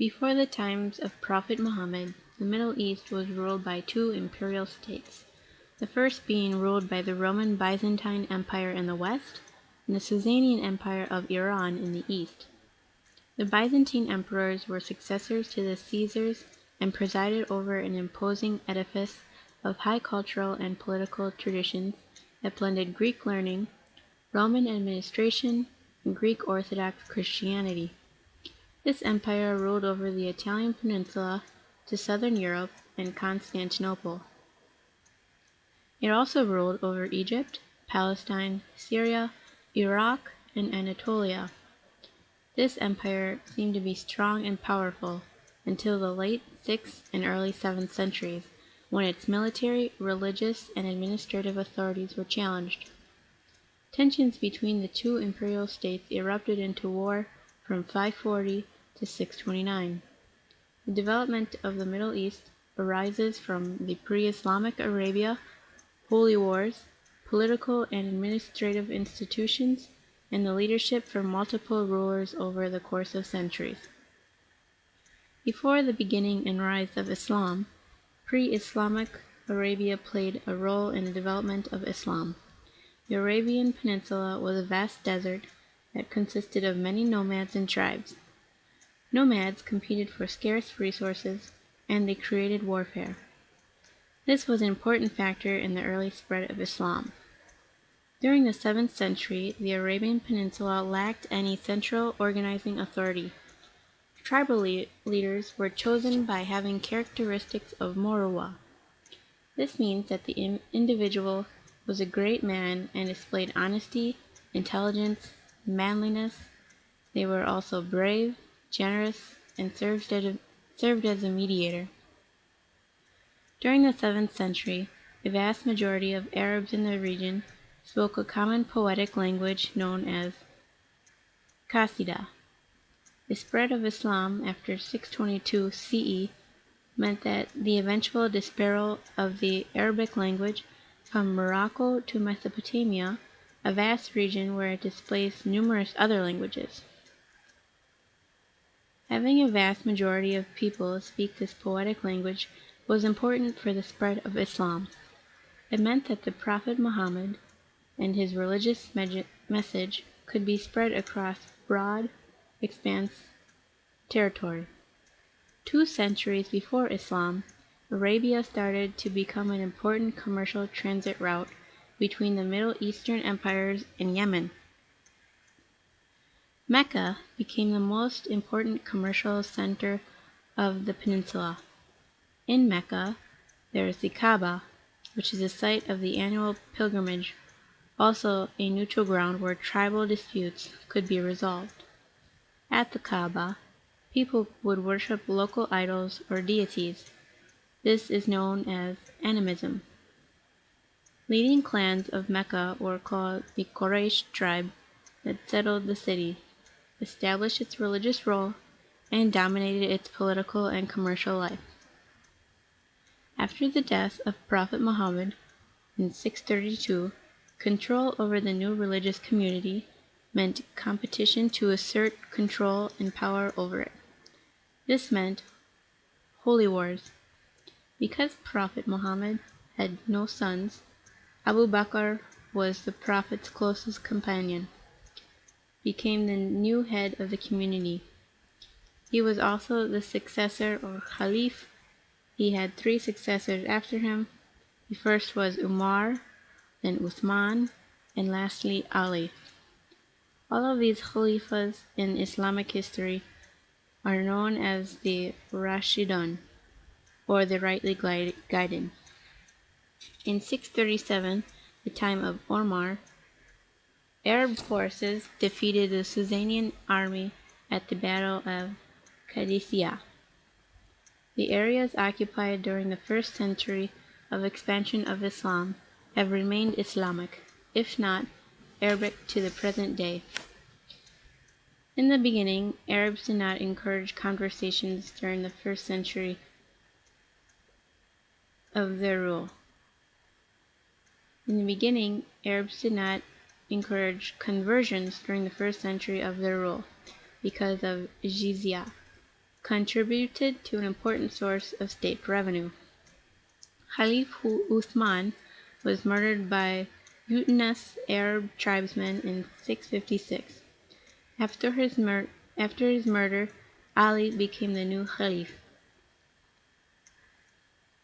Before the times of Prophet Muhammad, the Middle East was ruled by two imperial states, the first being ruled by the Roman Byzantine Empire in the west and the Sasanian Empire of Iran in the east. The Byzantine emperors were successors to the Caesars and presided over an imposing edifice of high cultural and political traditions that blended Greek learning, Roman administration, and Greek Orthodox Christianity. This empire ruled over the Italian peninsula to southern Europe and Constantinople. It also ruled over Egypt, Palestine, Syria, Iraq, and Anatolia. This empire seemed to be strong and powerful until the late 6th and early 7th centuries, when its military, religious, and administrative authorities were challenged. Tensions between the two imperial states erupted into war from 540 to 629. The development of the Middle East arises from the pre-Islamic Arabia, holy wars, political and administrative institutions, and the leadership from multiple rulers over the course of centuries. Before the beginning and rise of Islam, pre-Islamic Arabia played a role in the development of Islam. The Arabian Peninsula was a vast desert that consisted of many nomads and tribes. Nomads competed for scarce resources, and they created warfare. This was an important factor in the early spread of Islam. During the 7th century, the Arabian Peninsula lacked any central organizing authority. Tribal leaders were chosen by having characteristics of Murwa. This means that the individual was a great man and displayed honesty, intelligence, manliness. They were also brave, generous, and served as a mediator. During the 7th century, the vast majority of Arabs in the region spoke a common poetic language known as Qasida. The spread of Islam after 622 CE meant that the eventual dispersal of the Arabic language from Morocco to Mesopotamia, a vast region where it displaced numerous other languages. Having a vast majority of people speak this poetic language was important for the spread of Islam. It meant that the Prophet Muhammad and his religious message could be spread across broad expanse territory. 2 centuries before Islam, Arabia started to become an important commercial transit route between the Middle Eastern empires and Yemen. Mecca became the most important commercial center of the peninsula. In Mecca, there is the Kaaba, which is the site of the annual pilgrimage, also a neutral ground where tribal disputes could be resolved. At the Kaaba, people would worship local idols or deities. This is known as animism. Leading clans of Mecca were called the Quraysh tribe that settled the city, established its religious role, and dominated its political and commercial life. After the death of Prophet Muhammad in 632, control over the new religious community meant competition to assert control and power over it. This meant holy wars. Because Prophet Muhammad had no sons, Abu Bakr was the Prophet's closest companion, became the new head of the community. He was also the successor or Khalif. He had 3 successors after him. The first was Umar, then Uthman, and lastly Ali. All of these Khalifas in Islamic history are known as the Rashidun, or the rightly guided. In 637, the time of Omar, Arab forces defeated the Sasanian army at the Battle of Qadisiyah. The areas occupied during the first century of expansion of Islam have remained Islamic, if not Arabic to the present day. In the beginning, Arabs did not encourage conversations during the first century of their rule. In the beginning, Arabs did not encourage conversions during the first century of their rule because of jizya. contributed to an important source of state revenue. Khalif Uthman was murdered by mutinous Arab tribesmen in 656. After his murder, Ali became the new Khalif.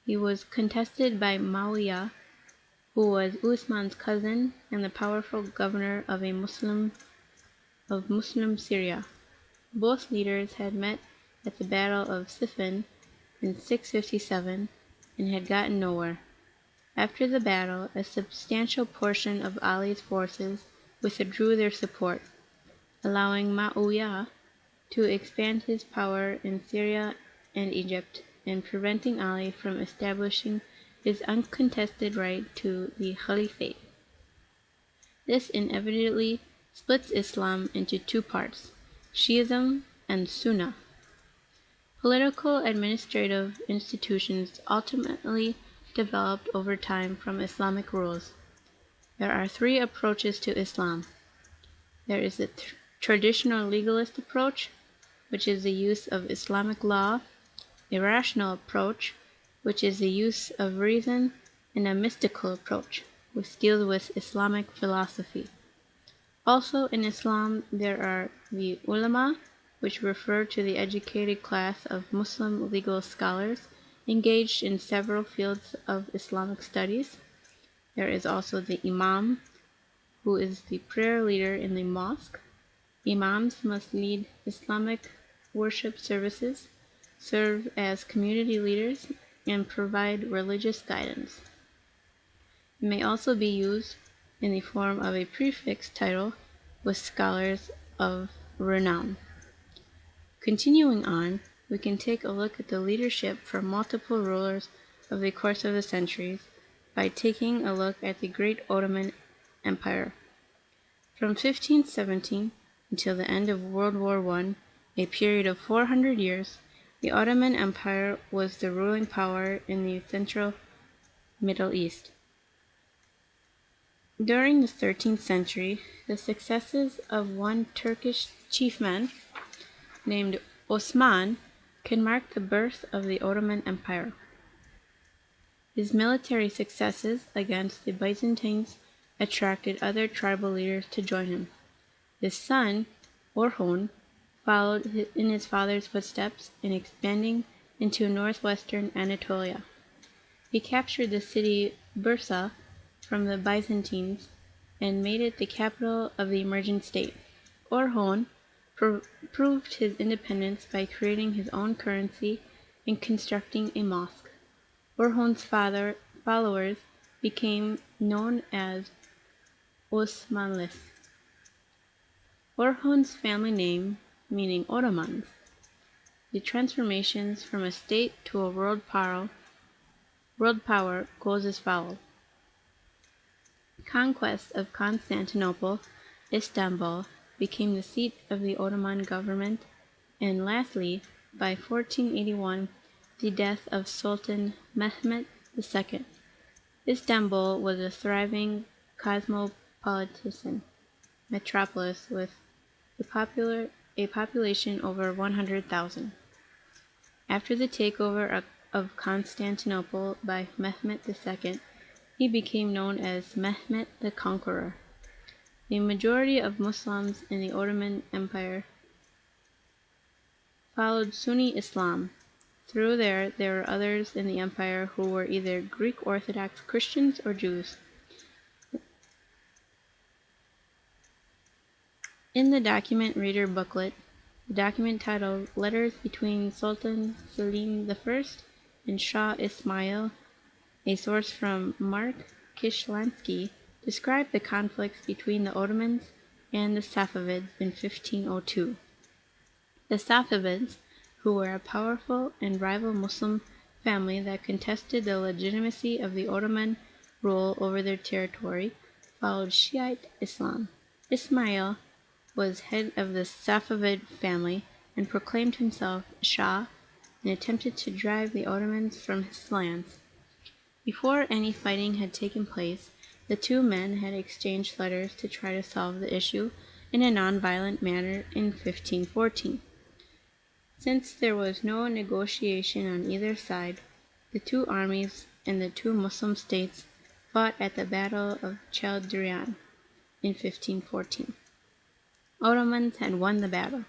He was contested by Muawiyah, who was Uthman's cousin and the powerful governor of Muslim Syria. Both leaders had met at the Battle of Siffin in 657 and had gotten nowhere. After the battle, a substantial portion of Ali's forces withdrew their support, allowing Muawiyah to expand his power in Syria and Egypt, and preventing Ali from establishing his uncontested right to the Caliphate. This inevitably splits Islam into two parts, Shiism and Sunnah. Political administrative institutions ultimately developed over time from Islamic rules. There are three approaches to Islam. There is the traditional legalist approach, which is the use of Islamic law, a rational approach, which is the use of reason, and a mystical approach, which deals with Islamic philosophy. Also in Islam, there are the ulama, which refer to the educated class of Muslim legal scholars engaged in several fields of Islamic studies. There is also the imam, who is the prayer leader in the mosque. Imams must lead Islamic worship services, serve as community leaders, and provide religious guidance. It may also be used in the form of a prefix title with scholars of renown. Continuing on, we can take a look at the leadership from multiple rulers over the course of the centuries by taking a look at the Great Ottoman Empire. From 1517 until the end of World War I, a period of 400 years, the Ottoman Empire was the ruling power in the central Middle East. During the 13th century, the successes of one Turkish chiefman named Osman can mark the birth of the Ottoman Empire. His military successes against the Byzantines attracted other tribal leaders to join him. His son, Orhon, followed in his father's footsteps in expanding into northwestern Anatolia. He captured the city Bursa from the Byzantines and made it the capital of the emergent state. Orhon proved his independence by creating his own currency and constructing a mosque. Orhon's followers became known as Osmanlis. Orhon's family name, meaning Ottomans. The transformations from a state to a world power goes as follows. Conquest of Constantinople, Istanbul, became the seat of the Ottoman government, and lastly, by 1481, the death of Sultan Mehmet II. Istanbul was a thriving cosmopolitan metropolis with a population over 100,000. After the takeover of Constantinople by Mehmet II, he became known as Mehmet the Conqueror. The majority of Muslims in the Ottoman Empire followed Sunni Islam. Through there were others in the empire who were either Greek Orthodox Christians or Jews. In the document reader booklet, the document titled Letters Between Sultan Selim I and Shah Ismail, a source from Mark Kishlansky, described the conflicts between the Ottomans and the Safavids in 1502. The Safavids, who were a powerful and rival Muslim family that contested the legitimacy of the Ottoman rule over their territory, followed Shiite Islam. Ismail was head of the Safavid family and proclaimed himself Shah and attempted to drive the Ottomans from his lands. Before any fighting had taken place, the two men had exchanged letters to try to solve the issue in a non-violent manner in 1514. Since there was no negotiation on either side, the two armies and the two Muslim states fought at the Battle of Chaldiran in 1514. Ottomans had won the battle.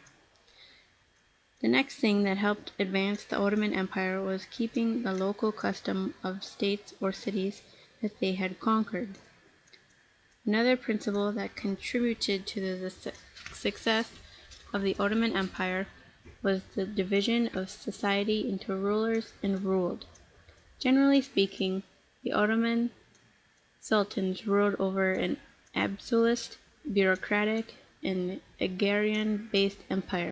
The next thing that helped advance the Ottoman Empire was keeping the local custom of states or cities that they had conquered. Another principle that contributed to the success of the Ottoman Empire was the division of society into rulers and ruled. Generally speaking, the Ottoman sultans ruled over an absolutist, bureaucratic, and agrarian-based empire.